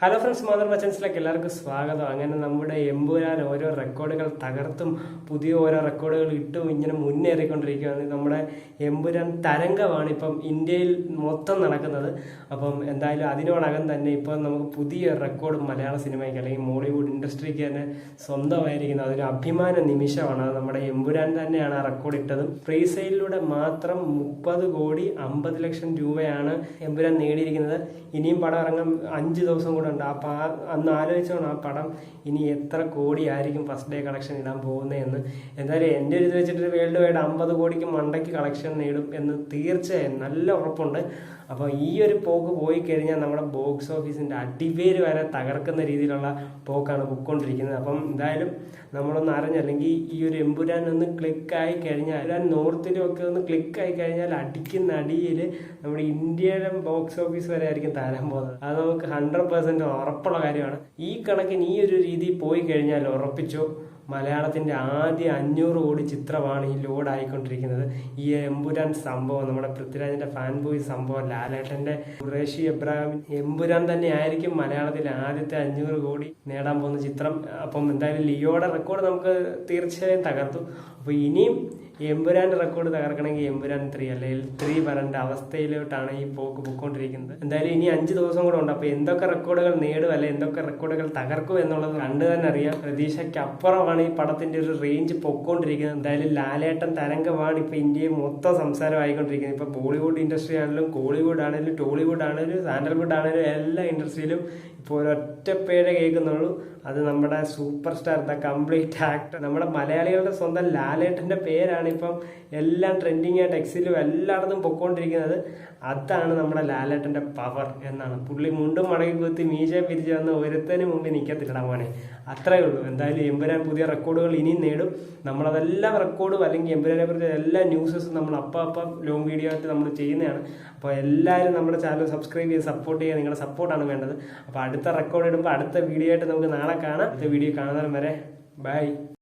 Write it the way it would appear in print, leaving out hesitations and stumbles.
Hello friends, mother മച്ചൻസിലേക്ക് എല്ലാവർക്കും സ്വാഗതം. അങ്ങനെ നമ്മുടെ എമ്പുരാൻ ഓരോ റെക്കോർഡുകൾ തകർത്തും പുതിയ ഓരോ റെക്കോർഡുകൾ ഇട്ടും ഇങ്ങനെ മുന്നേറിക്കൊണ്ടിരിക്കുകയാണ്. നമ്മുടെ എമ്പുരാൻ തരംഗമാണ് ഇപ്പം ഇന്ത്യയിൽ മൊത്തം നടക്കുന്നത്. അപ്പം എന്തായാലും അതിനോടകം തന്നെ ഇപ്പം നമുക്ക് പുതിയ റെക്കോർഡ് മലയാള സിനിമയ്ക്ക് അല്ലെങ്കിൽ മോളിവുഡ് ഇൻഡസ്ട്രിക്ക് തന്നെ സ്വന്തമായിരിക്കുന്നത്. അതൊരു അഭിമാന നിമിഷമാണ്. അത് നമ്മുടെ എമ്പുരാൻ തന്നെയാണ് ആ റെക്കോർഡ് ഇട്ടതും. ഫ്രീ സെയിലിലൂടെ മാത്രം 30,50,00,000 രൂപയാണ് എമ്പുരാൻ നേടിയിരിക്കുന്നത്. ഇനിയും പടം ഇറങ്ങാൻ 5 ദിവസം കൂടെ ഉണ്ട്. അന്ന് ആലോചിച്ചോണം ആ പടം ഇനി എത്ര കോടി ആയിരിക്കും ഫസ്റ്റ് ഡേ കളക്ഷൻ ഇടാൻ പോകുന്നതെന്ന്. എന്തായാലും എൻ്റെ ഒരു ഇത് വെച്ചിട്ട് വേൾഡ് വൈഡ് 50 കോടിക്ക് മണ്ടയ്ക്ക് കളക്ഷൻ നേടും എന്ന് തീർച്ചയായും നല്ല ഉറപ്പുണ്ട്. അപ്പോൾ ഈ ഒരു പോക്ക് പോയി കഴിഞ്ഞാൽ നമ്മുടെ ബോക്സ് ഓഫീസിൻ്റെ അടിപേര് വരെ തകർക്കുന്ന രീതിയിലുള്ള പോക്കാണ് പൊയ്ക്കൊണ്ടിരിക്കുന്നത്. അപ്പം എന്തായാലും നമ്മളൊന്ന് അറിഞ്ഞല്ലെങ്കിൽ ഈ ഒരു എമ്പുരാൻ ഒന്ന് ക്ലിക്കായി കഴിഞ്ഞാൽ നോർത്തിലും ഒക്കെ ഒന്ന് ക്ലിക്കായി കഴിഞ്ഞാൽ അടിക്കുന്ന അടിയിൽ നമ്മുടെ ഇന്ത്യയിലെ ബോക്സ് ഓഫീസ് വരെ ആയിരിക്കും തരാൻ പോകുന്നത്. അത് നമുക്ക് 100% ഉറപ്പുള്ള കാര്യമാണ്. ഈ കണക്കിന് ഈ ഒരു രീതി പോയി കഴിഞ്ഞാൽ ഉറപ്പിച്ചോ മലയാളത്തിൻ്റെ ആദ്യ 500 കോടി ചിത്രമാണ് ഈ ലോഡ് ആയിക്കൊണ്ടിരിക്കുന്നത്. ഈ എമ്പുരാൻ സംഭവം, നമ്മുടെ പൃഥ്വിരാജിന്റെ ഫാൻ ബോയ് സംഭവം, ലാലേട്ടന്റെ ഖുറേഷി എബ്രാഹിം എമ്പുരാൻ തന്നെ ആയിരിക്കും മലയാളത്തിലെ ആദ്യത്തെ 500 കോടി നേടാൻ പോകുന്ന ചിത്രം. അപ്പം എന്തായാലും ലിയോയുടെ റെക്കോർഡ് നമുക്ക് തീർച്ചയായും തകർത്തു. അപ്പോൾ ഇനിയും എമ്പുരാന്റെ റെക്കോർഡ് തകർക്കണമെങ്കിൽ എമ്പുരാൻ 3 അല്ലെങ്കിൽ 3 വരേണ്ട അവസ്ഥയിലോട്ടാണ് ഈ പോക്ക് പൊയ്ക്കൊണ്ടിരിക്കുന്നത്. എന്തായാലും ഇനി 5 ദിവസം കൂടെ ഉണ്ട്. അപ്പോൾ എന്തൊക്കെ റെക്കോർഡുകൾ നേടും അല്ലെ എന്തൊക്കെ റെക്കോർഡുകൾ തകർക്കും എന്നുള്ളത് കണ്ടു തന്നെ അറിയാം. പ്രതീക്ഷയ്ക്ക് അപ്പുറമാണ് ഈ പടത്തിന്റെ ഒരു റേഞ്ച് പൊയ്ക്കൊണ്ടിരിക്കുന്നത്. എന്തായാലും ലാലേട്ടൻ തരംഗമാണ് ഇപ്പൊ ഇന്ത്യയെ മൊത്തം സംസാരമായിക്കൊണ്ടിരിക്കുന്നത്. ഇപ്പൊ ബോളിവുഡ് ഇൻഡസ്ട്രി ആണെങ്കിലും കോളിവുഡ് ആണെങ്കിലും ടോളിവുഡ് ആണെങ്കിലും സാൻഡൽവുഡ് ആണെങ്കിലും എല്ലാ ഇൻഡസ്ട്രിയിലും ഇപ്പോൾ ഒരൊറ്റ പേരെ കേൾക്കുന്നുള്ളൂ. അത് നമ്മുടെ super star, the complete actor, നമ്മുടെ മലയാളികളുടെ സ്വന്തം ലാലേട്ടന്റെ പേരാണ് ഇപ്പം എല്ലാം ട്രെൻഡിങ് ആയിട്ട് എക്സിലും എല്ലായിടത്തും പൊയ്ക്കൊണ്ടിരിക്കുന്നത്. അതാണ് നമ്മുടെ ലാലേട്ടന്റെ പവർ എന്നാണ്. പുള്ളി മുണ്ടും മടക്കി കുത്തി മീശ പിരിച്ച് വന്ന് ഒരുത്തന് മുമ്പിൽ നിൽക്കത്തില്ല മോനെ, അത്രയേ ഉള്ളൂ. എന്തായാലും എമ്പുരാൻ പുതിയ റെക്കോർഡുകൾ ഇനിയും നേടും. നമ്മളതെല്ലാം റെക്കോർഡും അല്ലെങ്കിൽ എമ്പുരാനെ കുറിച്ച് എല്ലാ ന്യൂസസും നമ്മൾ അപ്പം ലോങ് വീഡിയോ ആയിട്ട് നമ്മൾ ചെയ്യുന്നതാണ്. അപ്പോൾ എല്ലാവരും നമ്മുടെ ചാനൽ സബ്സ്ക്രൈബ് ചെയ്ത് സപ്പോർട്ട് ചെയ്യുക. നിങ്ങളുടെ സപ്പോർട്ടാണ് വേണ്ടത്. അപ്പോൾ അടുത്ത റെക്കോർഡ് ഇടുമ്പോൾ അടുത്ത വീഡിയോ ആയിട്ട് നമുക്ക് നാളെ കാണാം. അടുത്ത വീഡിയോ കാണുന്നതിന് വരെ ബൈ.